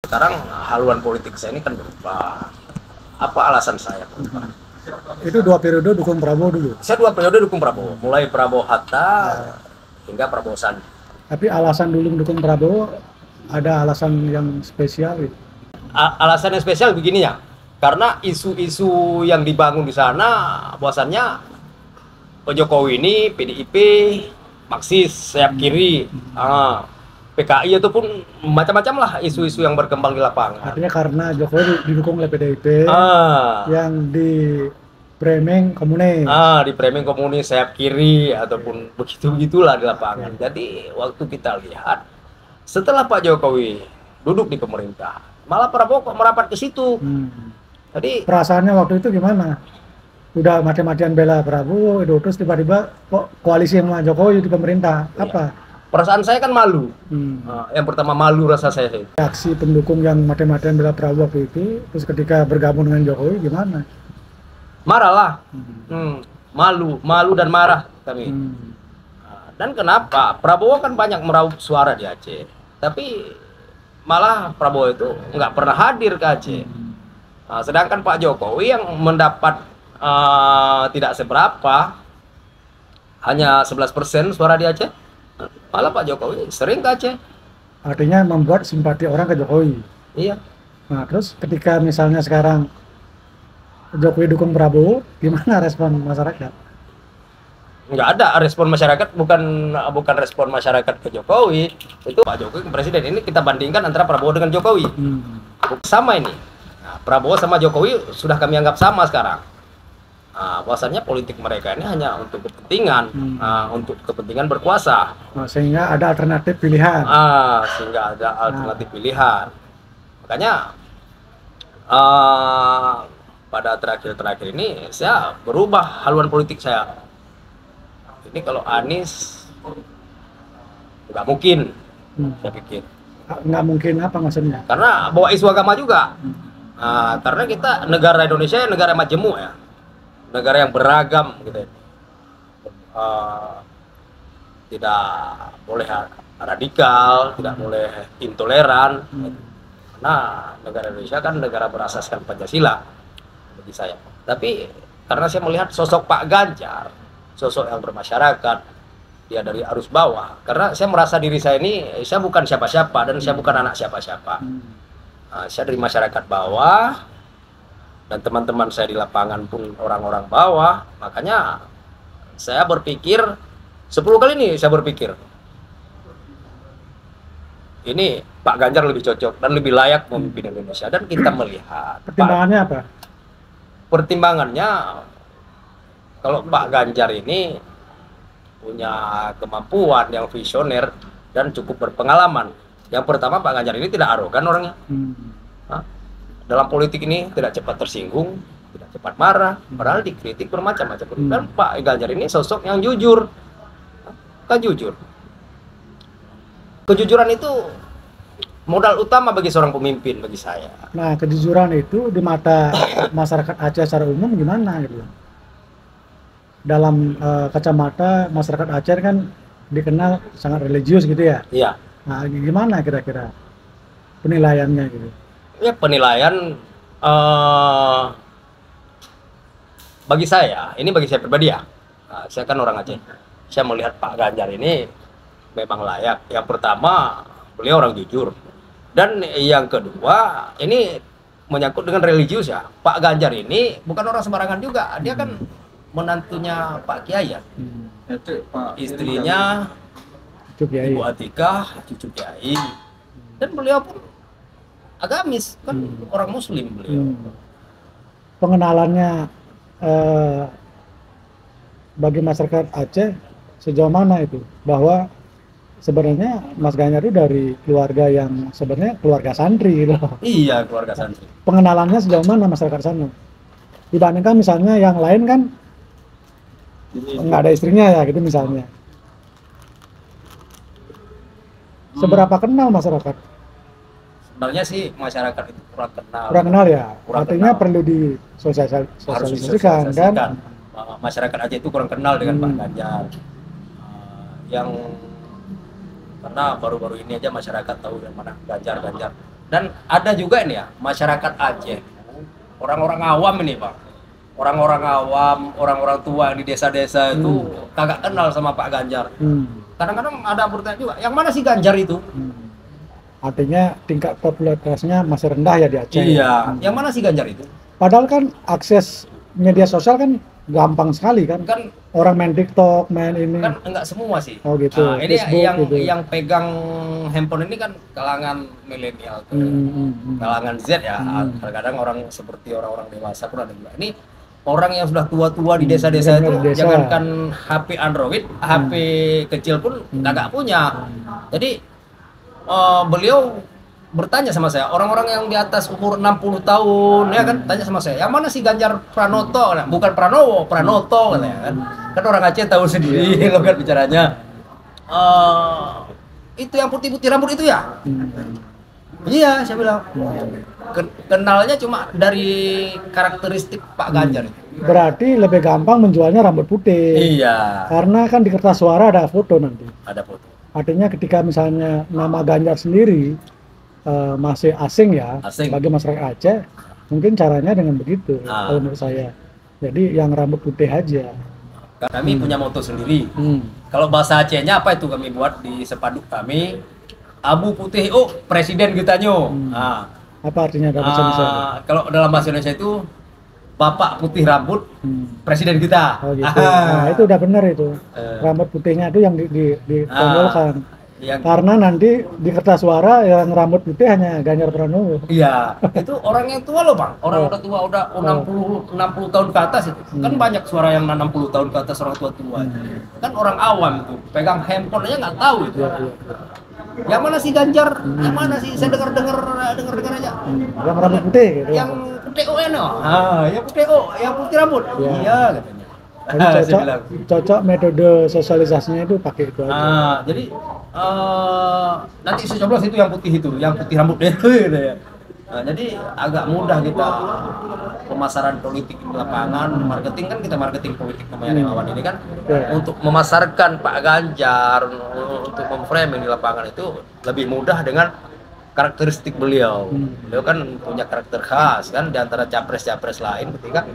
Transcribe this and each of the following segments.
sekarang haluan politik saya ini kan berubah. Apa alasan saya berubah? Itu 2 periode dukung Prabowo dulu. Saya 2 periode dukung Prabowo, mulai Prabowo Hatta hingga Prabowo Sandi. Tapi alasan dulu mendukung Prabowo ada alasan yang spesial gitu. Alasan yang spesial begini ya, karena isu-isu yang dibangun di sana, bahwasannya Pak Jokowi ini PDIP, Marxis, sayap kiri, PKI ataupun macam-macam lah isu-isu yang berkembang di lapangan. Artinya karena Jokowi didukung oleh PDIP yang di framing komunis. Di framing komunis sayap kiri ataupun begitu-begitulah di lapangan. Jadi waktu kita lihat setelah Pak Jokowi duduk di pemerintah, malah Prabowo kok merapat ke situ. Jadi perasaannya waktu itu gimana? Udah mati-matian bela Prabowo, terus tiba-tiba kok koalisi sama Jokowi di pemerintah. Apa? Perasaan saya kan malu. Yang pertama malu rasa saya. Reaksi pendukung yang mati-matian bela Prabowo waktu itu, terus ketika bergabung dengan Jokowi gimana? Marah lah. Malu dan marah kami. Dan kenapa? Prabowo kan banyak meraup suara di Aceh, tapi malah Prabowo itu nggak pernah hadir ke Aceh. Sedangkan Pak Jokowi yang mendapat tidak seberapa, hanya 11% suara di Aceh, malah Pak Jokowi sering ke Aceh. Artinya membuat simpati orang ke Jokowi. Iya. Nah terus ketika misalnya sekarang Jokowi dukung Prabowo, gimana respon masyarakat? Nggak ada respon masyarakat, bukan respon masyarakat ke Jokowi. Itu Pak Jokowi presiden, ini kita bandingkan antara Prabowo dengan Jokowi. Sama ini. Nah, Prabowo sama Jokowi sudah kami anggap sama sekarang. Bahwasannya politik mereka ini hanya untuk kepentingan, untuk kepentingan berkuasa. Sehingga ada alternatif pilihan. Sehingga ada alternatif pilihan. Makanya pada terakhir-terakhir ini saya berubah haluan politik saya. Ini kalau Anies nggak mungkin, saya pikir. Nggak mungkin apa maksudnya? Karena bawa isu agama juga. Karena kita negara Indonesia negara majemuk ya, negara yang beragam gitu. Tidak boleh radikal, tidak boleh intoleran. Karena negara Indonesia kan negara berasaskan Pancasila bagi saya. Tapi karena saya melihat sosok Pak Ganjar, sosok yang bermasyarakat, dia dari arus bawah. Karena saya merasa diri saya ini, saya bukan siapa-siapa dan saya bukan anak siapa-siapa. Saya dari masyarakat bawah dan teman-teman saya di lapangan pun orang-orang bawah. Makanya saya berpikir 10 kali nih saya berpikir ini Pak Ganjar lebih cocok dan lebih layak memimpin Indonesia. Dan kita melihat pertimbangannya apa? Pertimbangannya kalau Pak Ganjar ini punya kemampuan yang visioner dan cukup berpengalaman. Yang pertama, Pak Ganjar ini tidak arogan orangnya. Dalam politik ini tidak cepat tersinggung, tidak cepat marah, padahal dikritik bermacam-macam. Dan Pak Ganjar ini sosok yang jujur. Kan jujur. Kejujuran itu modal utama bagi seorang pemimpin bagi saya. Nah, kejujuran itu di mata masyarakat Aceh secara umum gimana gitu? Dalam kacamata masyarakat Aceh kan dikenal sangat religius gitu ya. Iya. Nah, gimana kira-kira penilaiannya gitu? Ya penilaian bagi saya, ini bagi saya pribadi ya. Saya kan orang Aceh. Saya melihat Pak Ganjar ini memang layak. Yang pertama, beliau orang jujur. Dan yang kedua, ini menyangkut dengan religius ya. Pak Ganjar ini bukan orang sembarangan juga. Dia kan menantunya Pak Kiai ya. Istrinya Ibu Atikah, cucu Kiai. Dan beliau pun agamis, kan orang muslim beliau. Pengenalannya bagi masyarakat Aceh sejauh mana itu? Bahwa sebenarnya Mas Ganjar itu dari keluarga yang sebenarnya keluarga santri gitu. Iya, keluarga santri. Pengenalannya sejauh mana masyarakat sana? Dibandingkan misalnya yang lain kan nggak ada istrinya ya gitu misalnya. Seberapa kenal masyarakat? Sebenarnya sih masyarakat itu kurang kenal. Kurang kenal ya. Kurang artinya kenal. perlu disosialisasikan kan. Masyarakat Aceh itu kurang kenal dengan Pak Ganjar. Yang karena baru-baru ini aja masyarakat tahu yang mana Ganjar. Dan ada juga ini ya, masyarakat Aceh, orang-orang awam ini Bang, orang-orang awam, orang-orang tua di desa-desa itu kagak kenal sama Pak Ganjar. Kadang-kadang ada bertanya juga, yang mana sih Ganjar itu? Artinya tingkat popularitasnya masih rendah ya di Aceh. Iya, yang mana sih Ganjar itu? Padahal kan akses media sosial kan gampang sekali kan. Kan Orang main TikTok, main ini. kan enggak semua sih. Oh gitu. Nah, ini Facebook yang gitu. yang pegang handphone ini kan kalangan milenial tuh. Kalangan Z ya. Kadang-kadang orang seperti orang-orang dewasa pun ada juga. Ini orang yang sudah tua-tua di desa-desa itu, di desa. jangankan HP Android, HP kecil pun kagak punya. Jadi beliau bertanya sama saya, orang-orang yang di atas umur 60 tahun ya kan, tanya sama saya, yang mana sih Ganjar Pranoto? Nah, bukan Pranowo, Pranoto katanya kan. Kan orang Aceh tahu sendiri loh kan bicaranya. Itu yang putih-putih rambut itu ya? Iya, saya bilang. Kenalnya cuma dari karakteristik Pak Ganjar itu. Berarti lebih gampang menjualnya rambut putih. Iya. Karena kan di kertas suara ada foto nanti. Ada foto. Artinya ketika misalnya nama Ganjar sendiri masih asing ya, Asing. bagi masyarakat Aceh, mungkin caranya dengan begitu kalau menurut saya. Jadi yang rambut putih aja. Kami punya moto sendiri. Kalau bahasa Acehnya apa itu kami buat di sepanduk kami, Abu Putih Presiden kita nyo. Nah, Apa artinya dalam bahasa Indonesia? kalau dalam bahasa Indonesia itu Bapak Putih Rambut Presiden kita. Oh gitu. Nah itu udah benar itu. Rambut putihnya itu yang ditonjolkan. Karena nanti di kertas suara yang rambut putih hanya Ganjar Pranowo. Iya, itu orang yang tua loh Bang. Orang udah tua, udah 60 tahun ke atas itu. Kan banyak suara yang 60 tahun ke atas orang tua-tua. Kan orang awam itu, pegang handphone aja nggak tahu itu. Yang mana sih Ganjar? Yang mana sih? Saya dengar aja. Yang rambut putih gitu. Yang putih yang putih yang putih rambut. Iya katanya. Jadi cocok metode sosialisasinya itu pakai itu aja. Jadi nanti saya coblos itu yang putih rambut itu gitu ya. Nah, jadi agak mudah kita pemasaran politik di lapangan, marketing kan kita marketing politik namanya relawan ini kan untuk memasarkan Pak Ganjar, untuk memframing di lapangan itu lebih mudah dengan karakteristik beliau. Beliau kan punya karakter khas kan di antara capres-capres lain ketika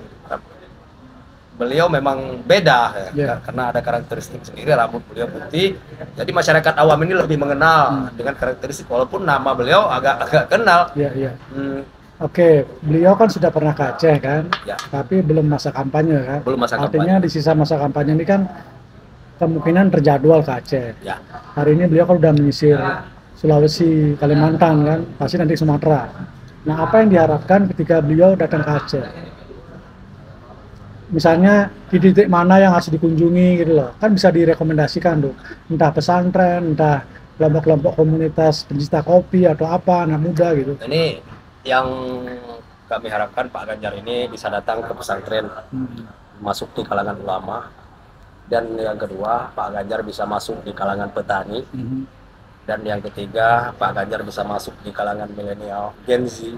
beliau memang beda karena ada karakteristik sendiri, rambut beliau putih. Jadi masyarakat awam ini lebih mengenal dengan karakteristik walaupun nama beliau agak kenal. Oke, beliau kan sudah pernah ke Aceh kan, tapi belum masa kampanye kan. Belum masa kampanye. Artinya di sisa masa kampanye ini kan kemungkinan terjadwal ke Aceh. Hari ini beliau kan udah menyisir Sulawesi, Kalimantan kan, pasti nanti Sumatera. Nah, apa yang diharapkan ketika beliau datang ke Aceh? Misalnya di titik mana yang harus dikunjungi gitu loh, kan bisa direkomendasikan tuh, entah pesantren, entah kelompok-kelompok komunitas pencinta kopi atau apa, anak muda gitu. Ini yang kami harapkan Pak Ganjar ini bisa datang ke pesantren, masuk di kalangan ulama, dan yang kedua Pak Ganjar bisa masuk di kalangan petani, dan yang ketiga Pak Ganjar bisa masuk di kalangan milenial, Gen Z,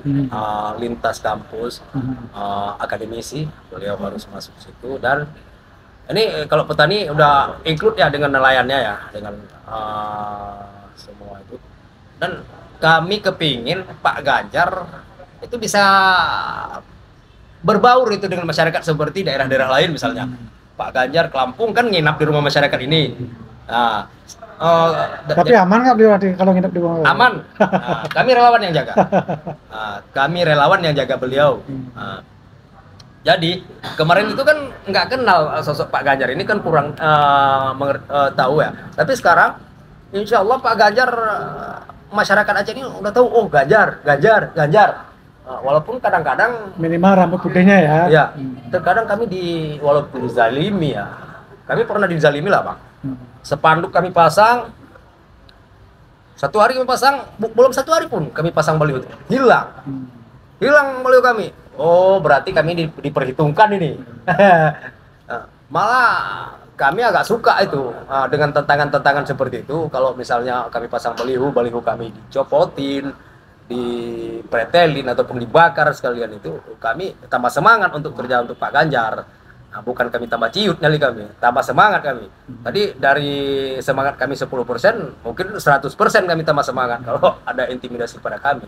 lintas kampus, akademisi, beliau harus masuk situ. Dan ini kalau petani udah include ya dengan nelayannya ya, dengan semua itu. Dan kami kepingin Pak Ganjar itu bisa berbaur itu dengan masyarakat seperti daerah-daerah lain misalnya. Pak Ganjar ke Lampung kan nginap di rumah masyarakat ini. Nah, tapi aman nggak beliau kalau nginep di rumah? Aman. Kami relawan yang jaga. Kami relawan yang jaga beliau. Jadi kemarin itu kan nggak kenal sosok Pak Ganjar ini kan kurang tahu ya. Tapi sekarang, insya Allah Pak Ganjar masyarakat Aceh ini udah tahu. Oh Ganjar. Walaupun kadang-kadang minimal rambut putihnya ya. Ya. Terkadang kami walaupun dizalimi ya. Kami pernah dizalimi lah Bang. Spanduk kami pasang, satu hari kami pasang, belum satu hari pun kami pasang baliho itu hilang baliho kami. Oh berarti kami diperhitungkan ini. Malah kami agak suka itu dengan tantangan-tantangan seperti itu. Kalau misalnya kami pasang baliho kami dicopotin, dipretelin ataupun dibakar sekalian, itu kami tambah semangat untuk kerja untuk Pak Ganjar. Nah, bukan kami tambah ciut nyali kami, tambah semangat kami. Tadi dari semangat kami 10%, mungkin 100% kami tambah semangat kalau ada intimidasi pada kami.